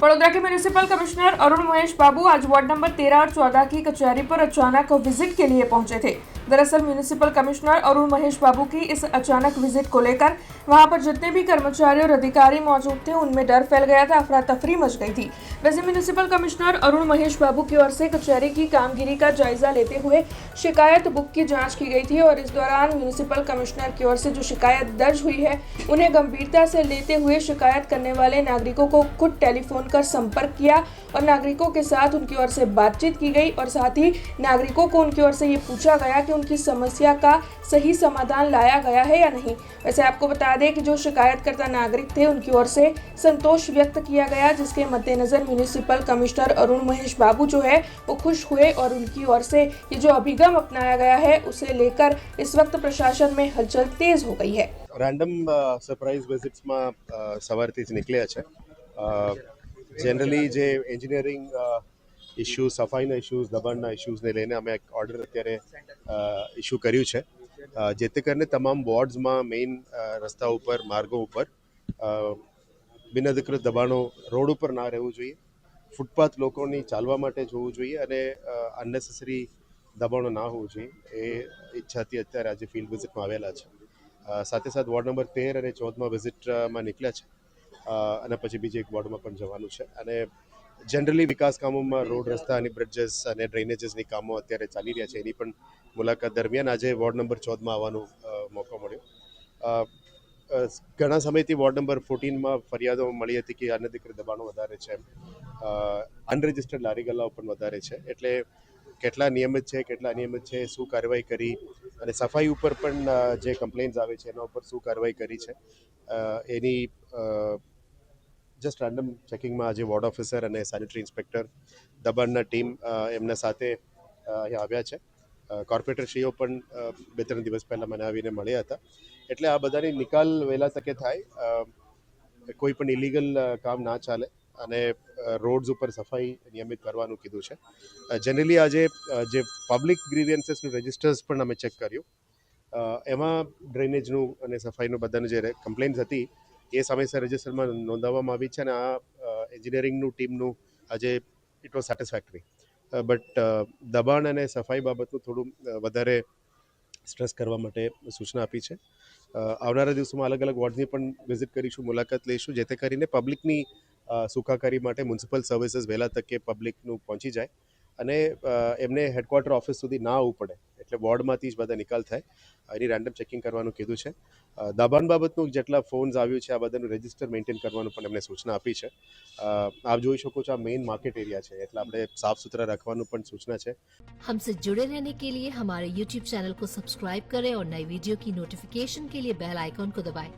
वडोदरा के municipal commissioner Arun Mahesh बाबू आज ward number 13 और 14 की कचहरी पर अचानक विजिट के लिए पहुंचे थे। दरअसल म्यूनिसिपल कमिश्नर अरुण महेश बाबू की इस अचानक विजिट को लेकर वहां पर जितने भी कर्मचारी और अधिकारी मौजूद थे उनमें डर फैल गया था, अफरा तफरी मच गई थी। वैसे म्यूनिसिपल कमिश्नर अरुण महेश बाबू की ओर से कचहरी की कामगिरी का जायजा लेते हुए शिकायत बुक की जाँच की गई थी और इस दौरान म्यूनिसिपल कमिश्नर की ओर से जो शिकायत दर्ज हुई है उन्हें गंभीरता से लेते हुए शिकायत करने वाले नागरिकों को खुद टेलीफोन कर संपर्क किया और नागरिकों के साथ उनकी ओर से बातचीत की गई और साथ ही नागरिकों को उनकी ओर से ये पूछा गया कि उनकी समस्या का सही समाधान लाया गया है या नहीं। वैसे आपको बता दें कि जो शिकायतकर्ता नागरिक थे उनकी ओर से संतोष व्यक्त किया गया, जिसके मद्देनजर म्यूनिसिपल कमिश्नर अरुण महेश बाबू जो है वो खुश हुए और उनकी ओर से ये जो अभिगम अपनाया गया है उसे लेकर इस वक्त प्रशासन में हलचल तेज हो गई है। રેન્ડમ સરપ્રાઇઝ વિઝિટ્સમાં સવારથી જ નીકળ્યા છે. જનરલી જે એન્જિનિયરિંગ ઇશ્યુઝ, સફાઈના ઇશ્યુઝ, દબાણના ઇશ્યુઝને લઈને અમે એક ઓર્ડર અત્યારે ઇશ્યુ કર્યું છે, જેથી કરીને તમામ વોર્ડ્સમાં મેઇન રસ્તા ઉપર, માર્ગો ઉપર બિનઅધિકૃત દબાણો રોડ ઉપર ના રહેવું જોઈએ, ફૂટપાથ લોકોની ચાલવા માટે જોવું જોઈએ અને અનનેસેસરી દબાણો ના હોવું જોઈએ એ ઈચ્છાથી અત્યારે આજે ફિલ્ડ વિઝિટમાં આવેલા છે. સાથે સાથે વોર્ડ નંબર 13 અને 14માં વિઝિટમાં નીકળ્યા છે અને પછી બીજી એક વોર્ડમાં પણ જવાનું છે. અને જનરલી વિકાસ કામોમાં રોડ, રસ્તા અને બ્રિજેસ અને ડ્રેનેજીસની કામો અત્યારે ચાલી રહ્યા છે, એની પણ મુલાકાત દરમિયાન આજે વોર્ડ નંબર 14માં આવવાનો મોકો મળ્યો. ઘણા સમયથી વોર્ડ નંબર 14માં ફરિયાદો મળી હતી કે અનધિકૃત દબાણો વધારે છે, અનરજિસ્ટર્ડ લારી ગલ્લાઓ પણ વધારે છે, એટલે કેટલા નિયમિત છે, કેટલા અનિયમિત છે, શું કાર્યવાહી કરી અને સફાઈ ઉપર પણ જે કમ્પ્લેન્ટ્સ આવે છે એના ઉપર શું કાર્યવાહી કરી છે એની જસ્ટ રેન્ડમ ચેકિંગમાં આજે વોર્ડ ઓફિસર અને સેનિટરી ઇન્સ્પેક્ટર, દબાણના ટીમ એમના સાથે અહીંયા આવ્યા છે. કોર્પોરેટરશ્રીઓ પણ 2-3 દિવસ પહેલાં મને આવીને મળ્યા હતા. એટલે આ બધાની નિકાલ વહેલા તકે થાય, કોઈ પણ ઇલીગલ કામ ના ચાલે અને રોડ્સ ઉપર સફાઈ નિયમિત કરવાનું કીધું છે. જનરલી આજે જે પબ્લિક ગ્રીવિયન્સીસનું રજિસ્ટર્સ પણ અમે ચેક કર્યું, એમાં ડ્રેનેજનું અને સફાઈનું બધાનું જે કમ્પ્લેન્ટ્સ હતી એ સમયસર રજિસ્ટરમાં નોંધાવવામાં આવી છે અને આ એન્જિનિયરિંગનું ટીમનું આજે ઇટ વોઝ સેટિસ્ફેક્ટરી. બટ દબાણ અને સફાઈ બાબતનું થોડું વધારે સ્ટ્રેસ કરવા માટે સૂચના આપી છે. આવનારા દિવસોમાં અલગ અલગ વોર્ડની પણ વિઝિટ કરીશું, મુલાકાત લઈશું, જેથી કરીને પબ્લિકની સુખાકારી માટે મ્યુનિસિપલ સર્વિસીસ વહેલા તકે પબ્લિકનું પહોંચી જાય અને એમને હેડક્વાર્ટર ઓફિસ સુધી ના આવવું પડે, એટલે વોર્ડમાંથી જ બધા નિકાલ થાય એની રેન્ડમ ચેકિંગ કરવાનું કીધું છે. દબાણ બાબતનું જેટલા ફોન્સ આવ્યું છે આ બધાનું રજિસ્ટર મેન્ટેન કરવાનું પણ એમને સૂચના આપી છે. આપ જોઈ શકો છો આ મેઇન માર્કેટ એરિયા છે, એટલે આપણે સાફ સુથરા રાખવાનું પણ સૂચના છે. हमसे जुड़े रहने के लिए हमारे YouTube चैनल को सब्सक्राइब करें और नई वीडियो की नोटिफिकेशन के लिए बेल आइकॉन को दबाएं।